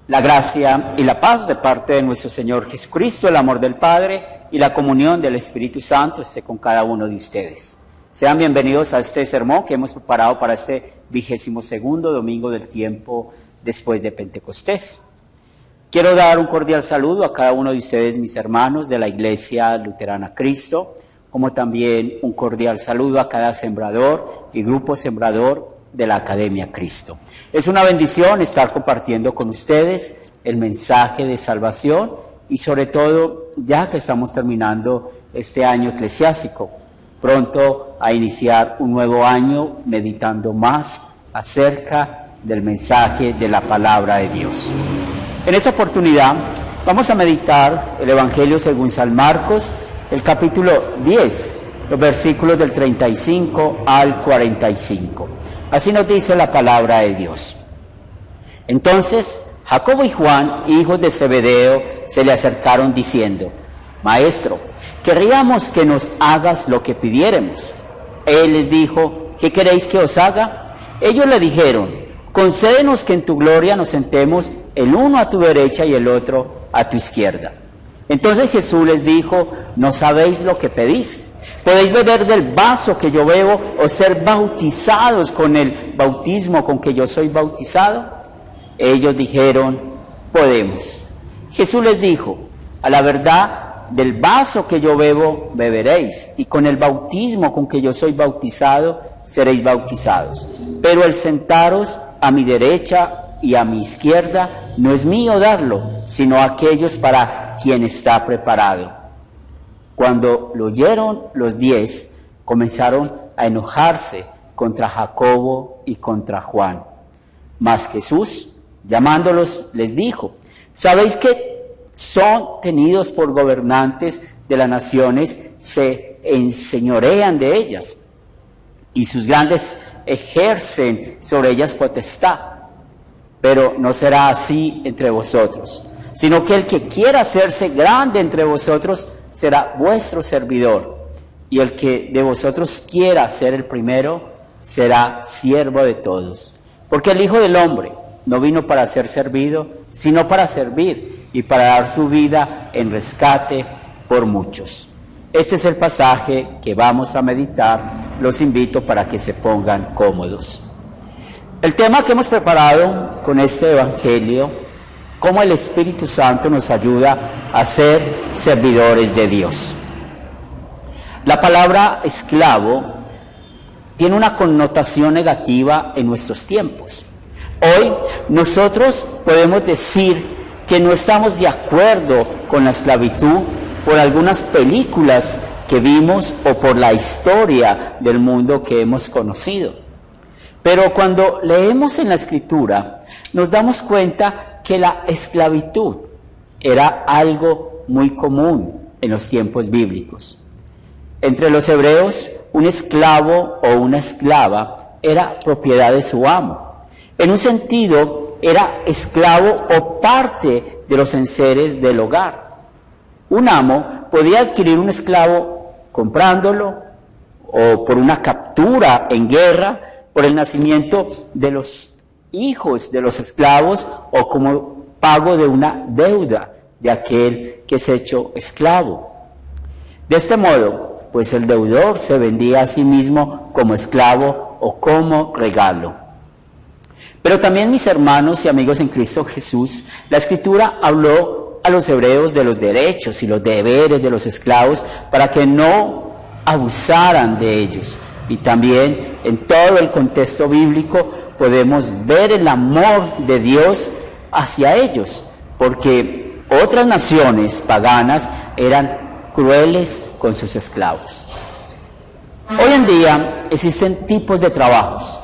La gracia y la paz de parte de nuestro Señor Jesucristo, el amor del Padre y la comunión del Espíritu Santo esté con cada uno de ustedes. Sean bienvenidos a este sermón que hemos preparado para este 22º domingo del tiempo después de Pentecostés. Quiero dar un cordial saludo a cada uno de ustedes, mis hermanos de la Iglesia Luterana Cristo, como también un cordial saludo a cada sembrador y grupo sembrador de la Academia Cristo. Es una bendición estar compartiendo con ustedes el mensaje de salvación y sobre todo ya que estamos terminando este año eclesiástico, pronto a iniciar un nuevo año meditando más acerca del mensaje de la palabra de Dios. En esta oportunidad vamos a meditar el Evangelio según San Marcos, el capítulo 10, los versículos del 35 al 45. Así nos dice la palabra de Dios. Entonces Jacobo y Juan, hijos de Zebedeo, se le acercaron diciendo: Maestro, querríamos que nos hagas lo que pidiéremos. Él les dijo: ¿qué queréis que os haga? Ellos le dijeron: concédenos que en tu gloria nos sentemos el uno a tu derecha y el otro a tu izquierda. Entonces Jesús les dijo: no sabéis lo que pedís. ¿Podéis beber del vaso que yo bebo o ser bautizados con el bautismo con que yo soy bautizado? Ellos dijeron: podemos. Jesús les dijo: a la verdad, del vaso que yo bebo beberéis, y con el bautismo con que yo soy bautizado seréis bautizados. Pero el sentaros a mi derecha y a mi izquierda no es mío darlo, sino aquellos para quien está preparado. Cuando lo oyeron los 10, comenzaron a enojarse contra Jacobo y contra Juan. Mas Jesús, llamándolos, les dijo: ¿sabéis que son tenidos por gobernantes de las naciones, se enseñorean de ellas, y sus grandes ejercen sobre ellas potestad? Pero no será así entre vosotros, sino que el que quiera hacerse grande entre vosotros será vuestro servidor, y el que de vosotros quiera ser el primero será siervo de todos. Porque el Hijo del Hombre no vino para ser servido, sino para servir y para dar su vida en rescate por muchos. Este es el pasaje que vamos a meditar. Los invito para que se pongan cómodos. El tema que hemos preparado con este Evangelio: cómo el Espíritu Santo nos ayuda a ser servidores de Dios. La palabra esclavo tiene una connotación negativa en nuestros tiempos. Hoy nosotros podemos decir que no estamos de acuerdo con la esclavitud por algunas películas que vimos o por la historia del mundo que hemos conocido. Pero cuando leemos en la Escritura, nos damos cuenta que la esclavitud era algo muy común en los tiempos bíblicos. Entre los hebreos, un esclavo o una esclava era propiedad de su amo. En un sentido, era esclavo o parte de los enseres del hogar. Un amo podía adquirir un esclavo comprándolo, o por una captura en guerra, por el nacimiento de los hijos de los esclavos, o como pago de una deuda de aquel que es hecho esclavo. De este modo, pues el deudor se vendía a sí mismo como esclavo o como regalo. Pero también, mis hermanos y amigos en Cristo Jesús, la Escritura habló a los hebreos de los derechos y los deberes de los esclavos para que no abusaran de ellos. Y también en todo el contexto bíblico podemos ver el amor de Dios hacia ellos, porque otras naciones paganas eran crueles con sus esclavos. Hoy en día existen tipos de trabajos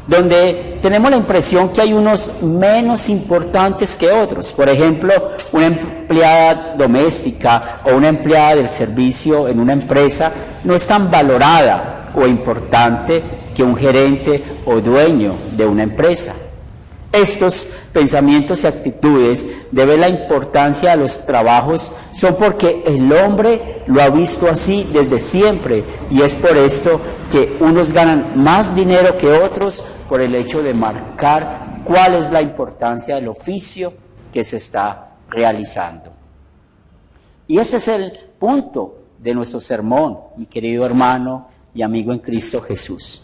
donde tenemos la impresión que hay unos menos importantes que otros. Por ejemplo, una empleada doméstica o una empleada del servicio en una empresa no es tan valorada o importante que un gerente o dueño de una empresa. Estos pensamientos y actitudes de ver la importancia de los trabajos son porque el hombre lo ha visto así desde siempre, y es por esto que unos ganan más dinero que otros por el hecho de marcar cuál es la importancia del oficio que se está realizando. Y ese es el punto de nuestro sermón, mi querido hermano y amigo en Cristo Jesús.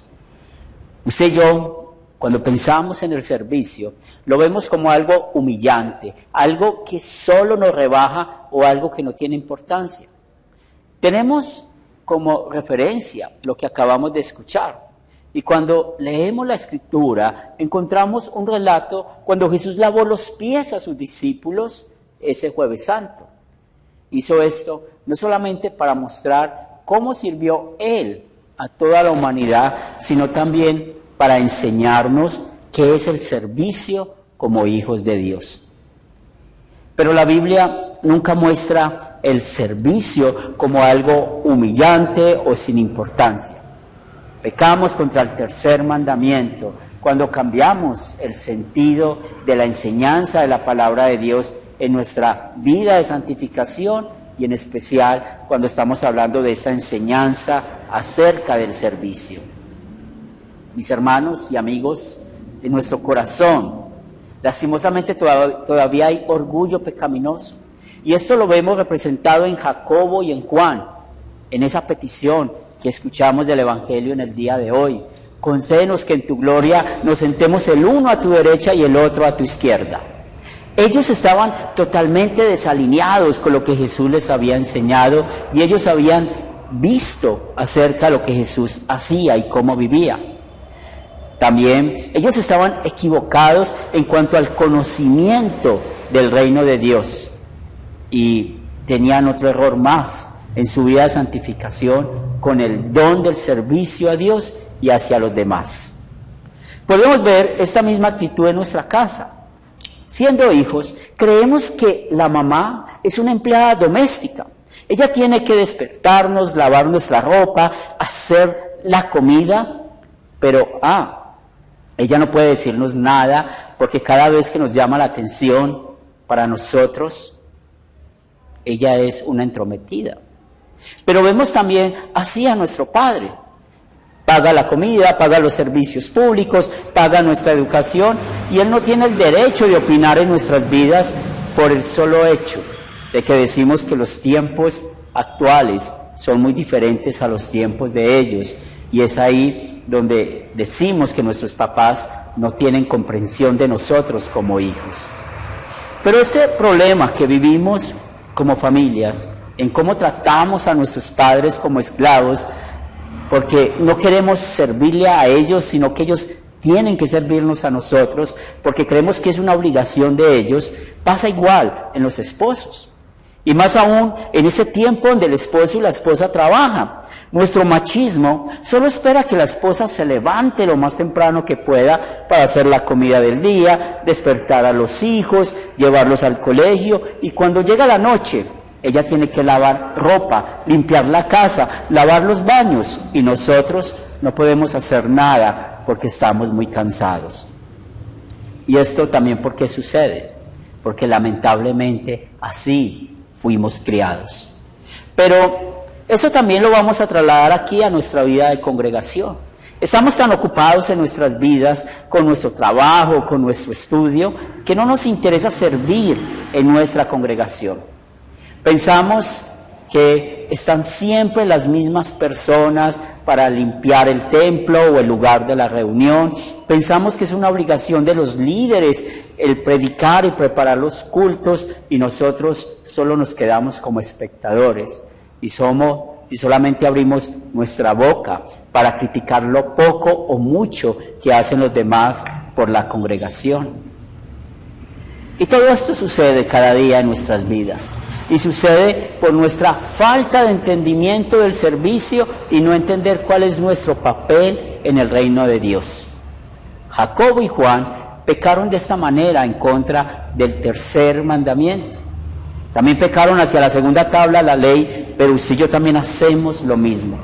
Usted y yo, cuando pensamos en el servicio, lo vemos como algo humillante, algo que solo nos rebaja o algo que no tiene importancia. Tenemos como referencia lo que acabamos de escuchar. Y cuando leemos la Escritura, encontramos un relato cuando Jesús lavó los pies a sus discípulos ese Jueves Santo. Hizo esto no solamente para mostrar cómo sirvió Él a toda la humanidad, sino también para enseñarnos qué es el servicio como hijos de Dios. Pero la Biblia nunca muestra el servicio como algo humillante o sin importancia. Pecamos contra el tercer mandamiento cuando cambiamos el sentido de la enseñanza de la palabra de Dios en nuestra vida de santificación y en especial cuando estamos hablando de esa enseñanza acerca del servicio. Mis hermanos y amigos, en nuestro corazón, lastimosamente todavía hay orgullo pecaminoso. Y esto lo vemos representado en Jacobo y en Juan, en esa petición que escuchamos del Evangelio en el día de hoy. Concédenos que en tu gloria nos sentemos el uno a tu derecha y el otro a tu izquierda. Ellos estaban totalmente desalineados con lo que Jesús les había enseñado y ellos habían visto acerca de lo que Jesús hacía y cómo vivía. También ellos estaban equivocados en cuanto al conocimiento del reino de Dios y tenían otro error más en su vida de santificación con el don del servicio a Dios y hacia los demás. Podemos ver esta misma actitud en nuestra casa. Siendo hijos, creemos que la mamá es una empleada doméstica. Ella tiene que despertarnos, lavar nuestra ropa, hacer la comida, pero ella no puede decirnos nada porque cada vez que nos llama la atención para nosotros, ella es una entrometida. Pero vemos también así a nuestro Padre. Paga la comida, paga los servicios públicos, paga nuestra educación y Él no tiene el derecho de opinar en nuestras vidas por el solo hecho de que decimos que los tiempos actuales son muy diferentes a los tiempos de ellos. Y es ahí donde decimos que nuestros papás no tienen comprensión de nosotros como hijos. Pero este problema que vivimos como familias, en cómo tratamos a nuestros padres como esclavos, porque no queremos servirle a ellos, sino que ellos tienen que servirnos a nosotros, porque creemos que es una obligación de ellos, pasa igual en los esposos. Y más aún en ese tiempo donde el esposo y la esposa trabajan. Nuestro machismo solo espera que la esposa se levante lo más temprano que pueda para hacer la comida del día, despertar a los hijos, llevarlos al colegio, y cuando llega la noche, ella tiene que lavar ropa, limpiar la casa, lavar los baños, y nosotros no podemos hacer nada porque estamos muy cansados. Y esto también, ¿por qué sucede? Porque lamentablemente así fuimos criados. Pero eso también lo vamos a trasladar aquí a nuestra vida de congregación. Estamos tan ocupados en nuestras vidas, con nuestro trabajo, con nuestro estudio, que no nos interesa servir en nuestra congregación. Pensamos que están siempre las mismas personas para limpiar el templo o el lugar de la reunión. Pensamos que es una obligación de los líderes el predicar y preparar los cultos, y nosotros solo nos quedamos como espectadores y solamente abrimos nuestra boca para criticar lo poco o mucho que hacen los demás por la congregación. Y todo esto sucede cada día en nuestras vidas. Y sucede por nuestra falta de entendimiento del servicio y no entender cuál es nuestro papel en el reino de Dios. Jacobo y Juan pecaron de esta manera en contra del tercer mandamiento. También pecaron hacia la segunda tabla, la ley, pero usted y yo también hacemos lo mismo.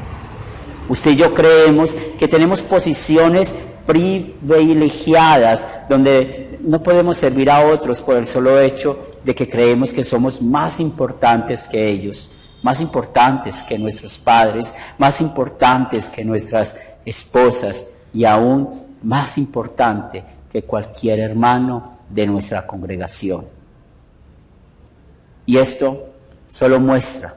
Usted y yo creemos que tenemos posiciones privilegiadas donde no podemos servir a otros por el solo hecho de que creemos que somos más importantes que ellos, más importantes que nuestros padres, más importantes que nuestras esposas y aún más importante que cualquier hermano de nuestra congregación. Y esto solo muestra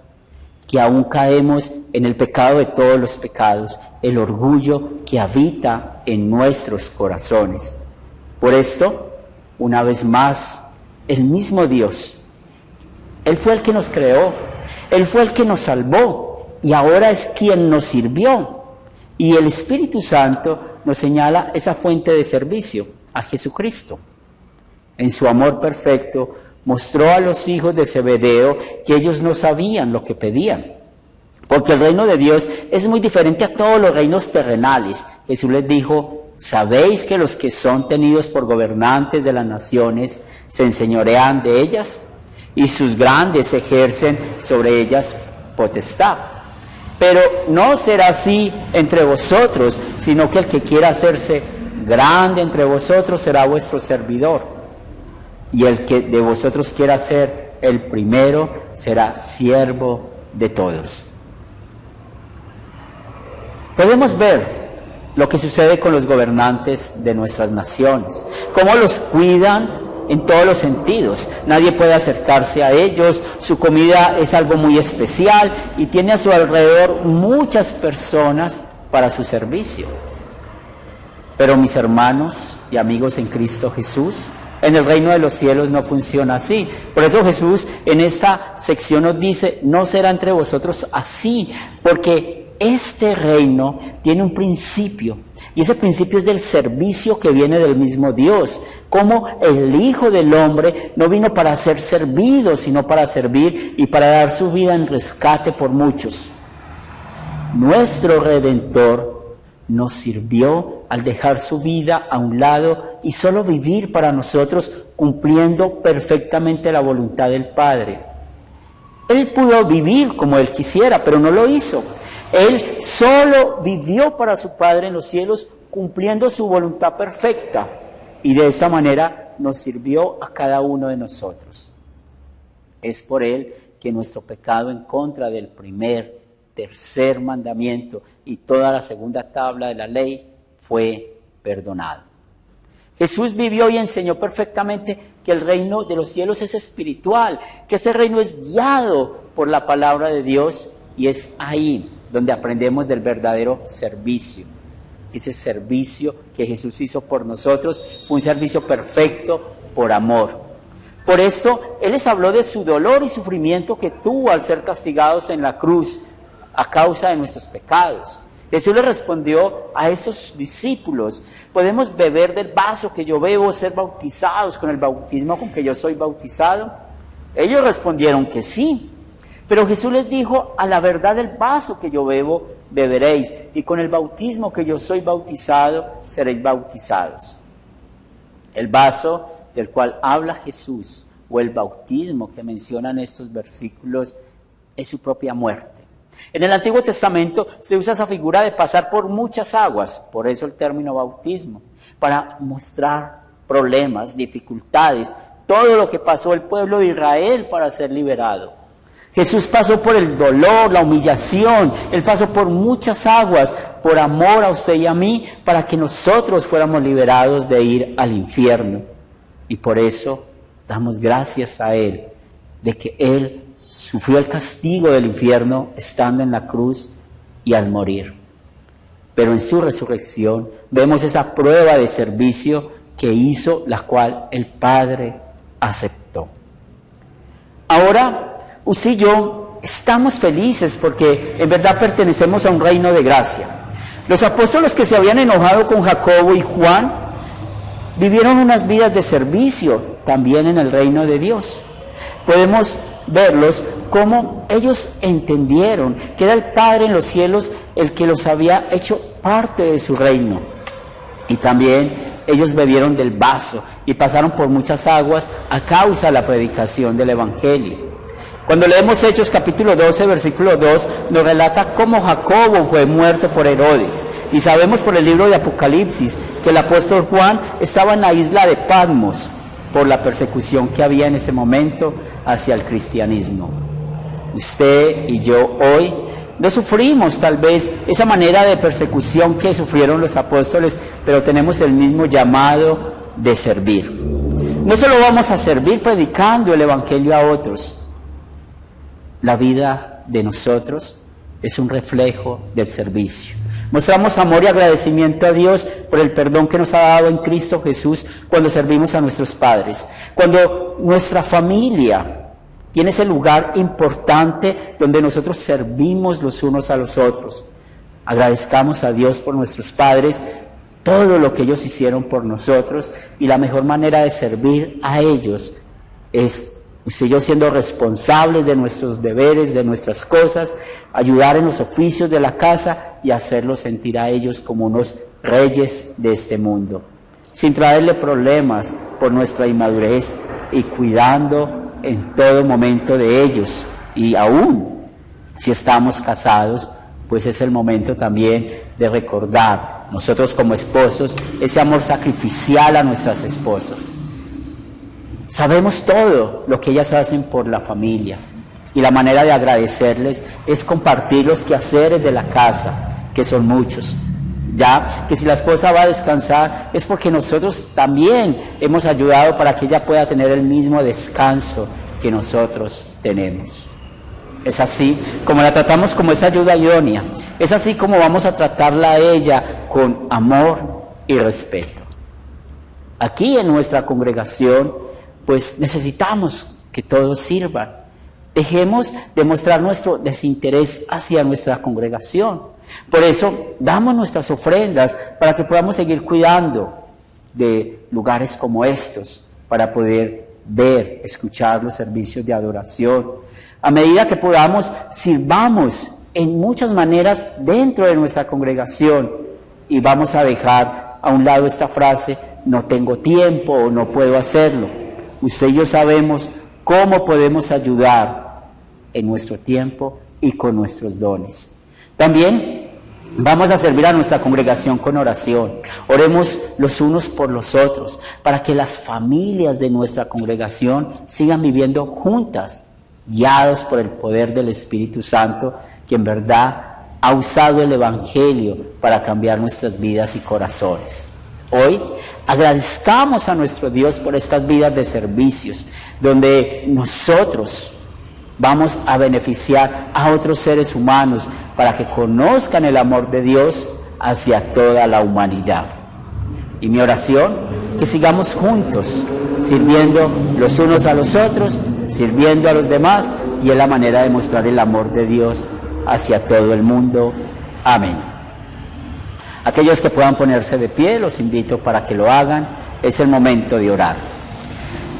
que aún caemos en el pecado de todos los pecados, el orgullo que habita en nuestros corazones. Por esto, una vez más, el mismo Dios, Él fue el que nos creó, Él fue el que nos salvó y ahora es quien nos sirvió. Y el Espíritu Santo nos señala esa fuente de servicio, a Jesucristo. En su amor perfecto, mostró a los hijos de Zebedeo que ellos no sabían lo que pedían. Porque el reino de Dios es muy diferente a todos los reinos terrenales. Jesús les dijo: ¿sabéis que los que son tenidos por gobernantes de las naciones se enseñorean de ellas? Y sus grandes ejercen sobre ellas potestad. Pero no será así entre vosotros, sino que el que quiera hacerse grande entre vosotros será vuestro servidor. Y el que de vosotros quiera ser el primero será siervo de todos. Podemos ver lo que sucede con los gobernantes de nuestras naciones, cómo los cuidan en todos los sentidos. Nadie puede acercarse a ellos, su comida es algo muy especial y tiene a su alrededor muchas personas para su servicio. Pero mis hermanos y amigos en Cristo Jesús, en el reino de los cielos no funciona así. Por eso Jesús en esta sección nos dice: no será entre vosotros así, porque este reino tiene un principio, y ese principio es del servicio que viene del mismo Dios. Como el Hijo del Hombre no vino para ser servido, sino para servir y para dar su vida en rescate por muchos. Nuestro Redentor nos sirvió al dejar su vida a un lado y solo vivir para nosotros, cumpliendo perfectamente la voluntad del Padre. Él pudo vivir como Él quisiera, pero no lo hizo. Él solo vivió para su Padre en los cielos, cumpliendo su voluntad perfecta, y de esa manera nos sirvió a cada uno de nosotros. Es por Él que nuestro pecado en contra del primer, tercer mandamiento y toda la segunda tabla de la ley fue perdonado. Jesús vivió y enseñó perfectamente que el reino de los cielos es espiritual, que ese reino es guiado por la palabra de Dios, y es ahí donde aprendemos del verdadero servicio. Ese servicio que Jesús hizo por nosotros fue un servicio perfecto por amor. Por esto, Él les habló de su dolor y sufrimiento que tuvo al ser castigados en la cruz a causa de nuestros pecados. Jesús le respondió a esos discípulos: ¿podemos beber del vaso que yo bebo, ser bautizados con el bautismo con que yo soy bautizado? Ellos respondieron que sí. Pero Jesús les dijo: a la verdad del vaso que yo bebo, beberéis, y con el bautismo que yo soy bautizado, seréis bautizados. El vaso del cual habla Jesús, o el bautismo que mencionan estos versículos, es su propia muerte. En el Antiguo Testamento se usa esa figura de pasar por muchas aguas, por eso el término bautismo, para mostrar problemas, dificultades, todo lo que pasó el pueblo de Israel para ser liberado. Jesús pasó por el dolor, la humillación, Él pasó por muchas aguas, por amor a usted y a mí, para que nosotros fuéramos liberados de ir al infierno. Y por eso damos gracias a Él, de que Él sufrió el castigo del infierno estando en la cruz y al morir. Pero en su resurrección vemos esa prueba de servicio que hizo, la cual el Padre aceptó. Ahora, usted y yo estamos felices porque en verdad pertenecemos a un reino de gracia. Los apóstoles que se habían enojado con Jacobo y Juan vivieron unas vidas de servicio también en el reino de Dios. Podemos verlos como ellos entendieron que era el Padre en los cielos el que los había hecho parte de su reino. Y también ellos bebieron del vaso y pasaron por muchas aguas a causa de la predicación del Evangelio. Cuando leemos Hechos capítulo 12, versículo 2, nos relata cómo Jacobo fue muerto por Herodes. Y sabemos por el libro de Apocalipsis que el apóstol Juan estaba en la isla de Patmos por la persecución que había en ese momento hacia el cristianismo. Usted y yo hoy no sufrimos tal vez esa manera de persecución que sufrieron los apóstoles, pero tenemos el mismo llamado de servir. No solo vamos a servir predicando el Evangelio a otros, la vida de nosotros es un reflejo del servicio. Mostramos amor y agradecimiento a Dios por el perdón que nos ha dado en Cristo Jesús cuando servimos a nuestros padres. Cuando nuestra familia tiene ese lugar importante donde nosotros servimos los unos a los otros. Agradezcamos a Dios por nuestros padres, todo lo que ellos hicieron por nosotros, y la mejor manera de servir a ellos es usted y yo siendo responsables de nuestros deberes, de nuestras cosas, ayudar en los oficios de la casa y hacerlos sentir a ellos como unos reyes de este mundo, sin traerle problemas por nuestra inmadurez y cuidando en todo momento de ellos. Y aún si estamos casados, pues es el momento también de recordar nosotros como esposos ese amor sacrificial a nuestras esposas. Sabemos todo lo que ellas hacen por la familia, y la manera de agradecerles es compartir los quehaceres de la casa, que son muchos. Ya que si la esposa va a descansar es porque nosotros también hemos ayudado para que ella pueda tener el mismo descanso que nosotros tenemos. Es así como la tratamos, como esa ayuda idónea. Es así como vamos a tratarla a ella con amor y respeto. Aquí en nuestra congregación pues necesitamos que todos sirvan. Dejemos de mostrar nuestro desinterés hacia nuestra congregación. Por eso damos nuestras ofrendas para que podamos seguir cuidando de lugares como estos, para poder ver, escuchar los servicios de adoración. A medida que podamos, sirvamos en muchas maneras dentro de nuestra congregación, y vamos a dejar a un lado esta frase, no tengo tiempo o no puedo hacerlo. Usted y yo sabemos cómo podemos ayudar en nuestro tiempo y con nuestros dones. También vamos a servir a nuestra congregación con oración. Oremos los unos por los otros, para que las familias de nuestra congregación sigan viviendo juntas, guiados por el poder del Espíritu Santo, que en verdad ha usado el Evangelio para cambiar nuestras vidas y corazones. Hoy agradezcamos a nuestro Dios por estas vidas de servicios, donde nosotros vamos a beneficiar a otros seres humanos para que conozcan el amor de Dios hacia toda la humanidad. Y mi oración, que sigamos juntos, sirviendo los unos a los otros, sirviendo a los demás, y es la manera de mostrar el amor de Dios hacia todo el mundo. Amén. Aquellos que puedan ponerse de pie, los invito para que lo hagan. Es el momento de orar.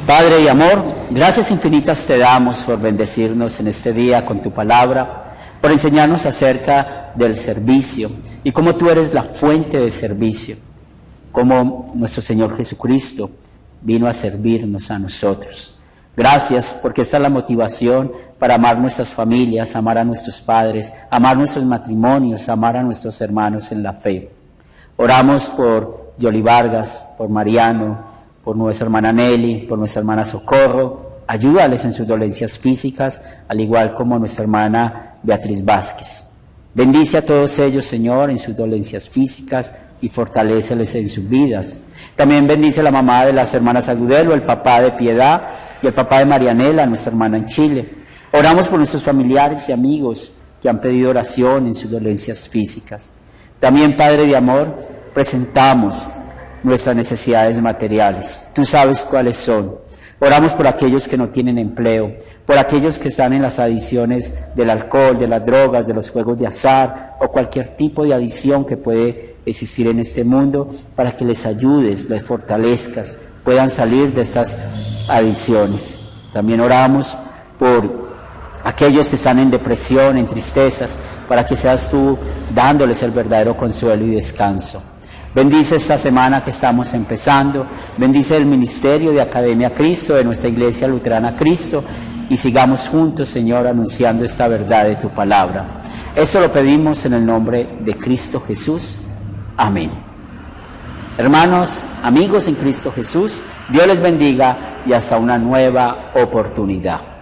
Padre y amor, gracias infinitas te damos por bendecirnos en este día con tu palabra, por enseñarnos acerca del servicio y cómo tú eres la fuente de servicio, cómo nuestro Señor Jesucristo vino a servirnos a nosotros. Gracias, porque esta es la motivación para amar nuestras familias, amar a nuestros padres, amar nuestros matrimonios, amar a nuestros hermanos en la fe. Oramos por Yoli Vargas, por Mariano, por nuestra hermana Nelly, por nuestra hermana Socorro. Ayúdales en sus dolencias físicas, al igual como nuestra hermana Beatriz Vázquez. Bendice a todos ellos, Señor, en sus dolencias físicas y fortaléceles en sus vidas. También bendice a la mamá de las hermanas Agudelo, el papá de Piedad y el papá de Marianela, nuestra hermana en Chile. Oramos por nuestros familiares y amigos que han pedido oración en sus dolencias físicas. También, Padre de amor, presentamos nuestras necesidades materiales. Tú sabes cuáles son. Oramos por aquellos que no tienen empleo, por aquellos que están en las adicciones del alcohol, de las drogas, de los juegos de azar o cualquier tipo de adicción que puede existir en este mundo, para que les ayudes, les fortalezcas, puedan salir de estas adicciones. También oramos por aquellos que están en depresión, en tristezas, para que seas tú dándoles el verdadero consuelo y descanso. Bendice esta semana que estamos empezando, bendice el ministerio de Academia Cristo, de nuestra Iglesia Luterana Cristo, y sigamos juntos, Señor, anunciando esta verdad de tu palabra. Esto lo pedimos en el nombre de Cristo Jesús. Amén. Hermanos, amigos en Cristo Jesús, Dios les bendiga y hasta una nueva oportunidad.